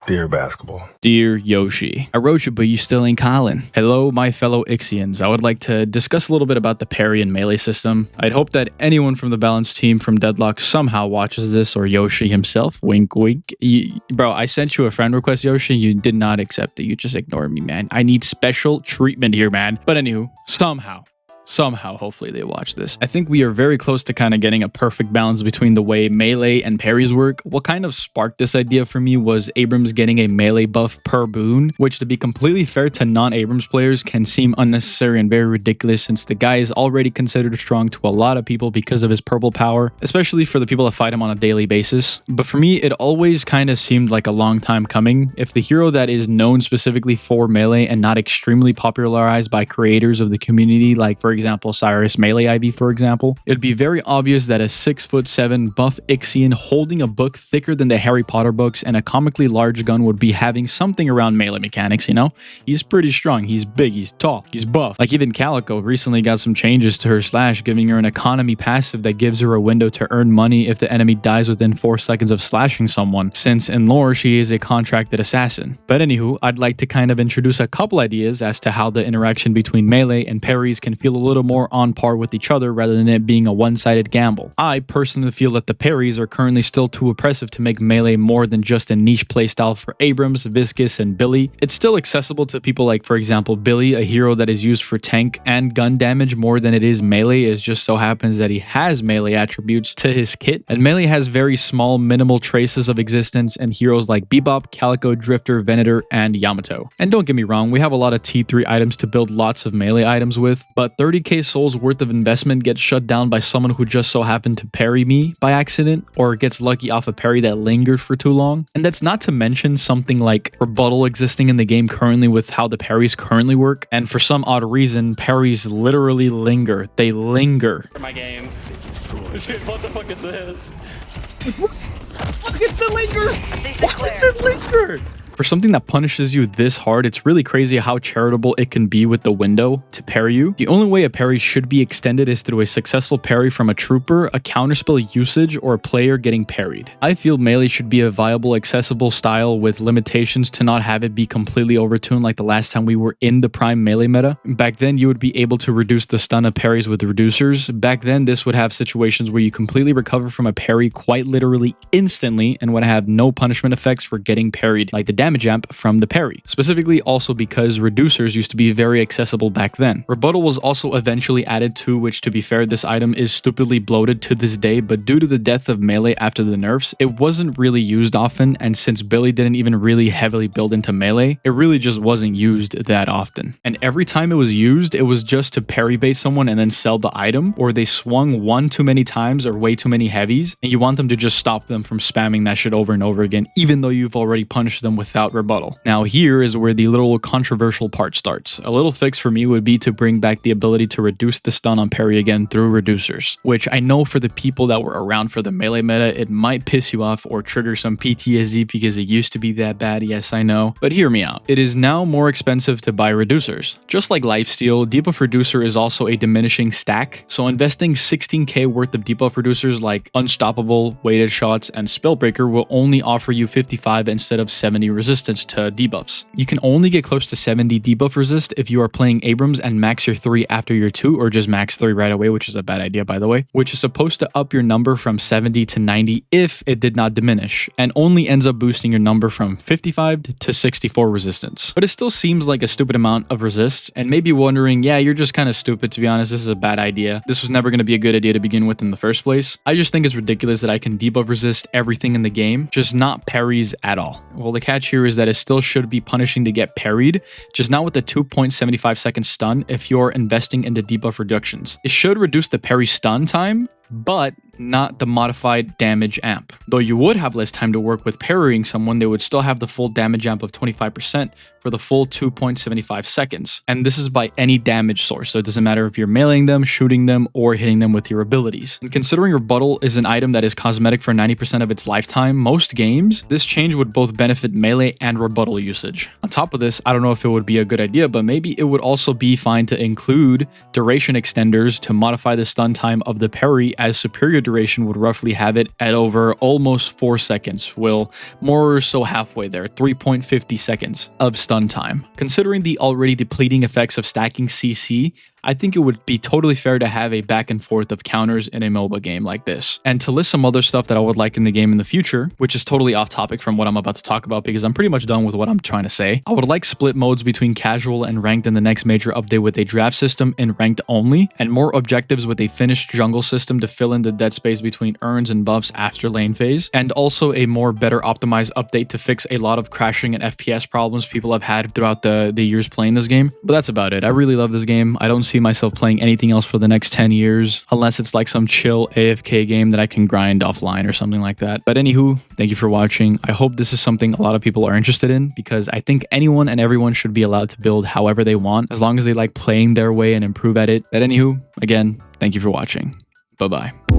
Dear basketball. Dear Yoshi, I wrote you, but you still ain't calling. Hello, my fellow Ixians. I would like to discuss a little bit about the parry and melee system. I'd hope that anyone from the balanced team from Deadlock somehow watches this, or Yoshi himself. Wink, wink. Bro, I sent you a friend request, Yoshi. You did not accept it. You just ignored me, man. I need special treatment here, man. But anywho, somehow, hopefully they watch this. I think we are very close to kind of getting a perfect balance between the way melee and parries work. What kind of sparked this idea for me was Abrams getting a melee buff per boon, which, to be completely fair to non-Abrams players, can seem unnecessary and very ridiculous since the guy is already considered strong to a lot of people because of his purple power, especially for the people that fight him on a daily basis. But for me, it always kind of seemed like a long time coming. If the hero that is known specifically for melee and not extremely popularized by creators of the community, like for example Cyrus Melee IB for example, it'd be very obvious that a 6'7" buff Ixian holding a book thicker than the Harry Potter books and a comically large gun would be having something around melee mechanics, you know? He's pretty strong, he's big, he's tall, he's buff. Like even Calico recently got some changes to her slash, giving her an economy passive that gives her a window to earn money if the enemy dies within 4 seconds of slashing someone, since in lore she is a contracted assassin. But anywho, I'd like to kind of introduce a couple ideas as to how the interaction between melee and parries can feel a little more on par with each other rather than it being a one-sided gamble. I personally feel that the parries are currently still too oppressive to make melee more than just a niche playstyle for Abrams, Viscus, and Billy. It's still accessible to people like, for example, Billy, a hero that is used for tank and gun damage more than it is melee. It just so happens that he has melee attributes to his kit, and melee has very small, minimal traces of existence in heroes like Bebop, Calico, Drifter, Venator, and Yamato. And don't get me wrong, we have a lot of T3 items to build lots of melee items with, but 30k souls worth of investment gets shut down by someone who just so happened to parry me by accident, or gets lucky off a parry that lingered for too long. And that's not to mention something like rebuttal existing in the game currently with how the parries currently work, and for some odd reason parries literally linger. They linger. My game. Dude, what the fuck is this? Look at the linger! Why does it linger? For something that punishes you this hard, it's really crazy how charitable it can be with the window to parry you. The only way a parry should be extended is through a successful parry from a trooper, a counterspell usage, or a player getting parried. I feel melee should be a viable, accessible style with limitations to not have it be completely overtuned like the last time we were in the prime melee meta. Back then, you would be able to reduce the stun of parries with reducers. Back then, this would have situations where you completely recover from a parry quite literally instantly and would have no punishment effects for getting parried, like the damage amp from the parry. Specifically also because reducers used to be very accessible back then. Rebuttal was also eventually added to, which to be fair, this item is stupidly bloated to this day, but due to the death of melee after the nerfs, it wasn't really used often, and since Billy didn't even really heavily build into melee, it really just wasn't used that often. And every time it was used, it was just to parry bait someone and then sell the item, or they swung one too many times or way too many heavies, and you want them to just stop them from spamming that shit over and over again, even though you've already punished them without rebuttal. Now here is where the little controversial part starts. A little fix for me would be to bring back the ability to reduce the stun on parry again through reducers, which I know for the people that were around for the melee meta, it might piss you off or trigger some PTSD because it used to be that bad, yes I know, but hear me out. It is now more expensive to buy reducers. Just like lifesteal, debuff reducer is also a diminishing stack, so investing 16k worth of debuff reducers like Unstoppable, Weighted Shots, and Spellbreaker will only offer you 55 instead of 70 resistance to debuffs. You can only get close to 70 debuff resist if you are playing Abrams and max your 3 after your 2, or just max 3 right away, which is a bad idea by the way, which is supposed to up your number from 70 to 90 if it did not diminish, and only ends up boosting your number from 55 to 64 resistance. But it still seems like a stupid amount of resist, and maybe wondering, yeah, you're just kind of stupid to be honest, this is a bad idea. This was never going to be a good idea to begin with in the first place. I just think it's ridiculous that I can debuff resist everything in the game, just not parries at all. Well, the catch here is that it still should be punishing to get parried, just not with the 2.75 second stun if you're investing into debuff reductions. It should reduce the parry stun time, but not the modified damage amp. Though you would have less time to work with parrying someone, they would still have the full damage amp of 25% for the full 2.75 seconds. And this is by any damage source, so it doesn't matter if you're meleeing them, shooting them, or hitting them with your abilities. And considering rebuttal is an item that is cosmetic for 90% of its lifetime, most games, this change would both benefit melee and rebuttal usage. On top of this, I don't know if it would be a good idea, but maybe it would also be fine to include duration extenders to modify the stun time of the parry as superior duration would roughly have it at over almost 4 seconds, well, more or so halfway there, 3.50 seconds of stun time. Considering the already depleting effects of stacking CC, I think it would be totally fair to have a back and forth of counters in a MOBA game like this. And to list some other stuff that I would like in the game in the future, which is totally off topic from what I'm about to talk about because I'm pretty much done with what I'm trying to say. I would like split modes between casual and ranked in the next major update with a draft system in ranked only, and more objectives with a finished jungle system to fill in the dead space between urns and buffs after lane phase, and also a more better optimized update to fix a lot of crashing and FPS problems people have had throughout the years playing this game. But that's about it. I really love this game. I don't see myself playing anything else for the next 10 years unless it's like some chill AFK game that I can grind offline or something like that. But anywho, thank you for watching. I hope this is something a lot of people are interested in because I think anyone and everyone should be allowed to build however they want as long as they like playing their way and improve at it. But anywho, again, thank you for watching. Bye-bye.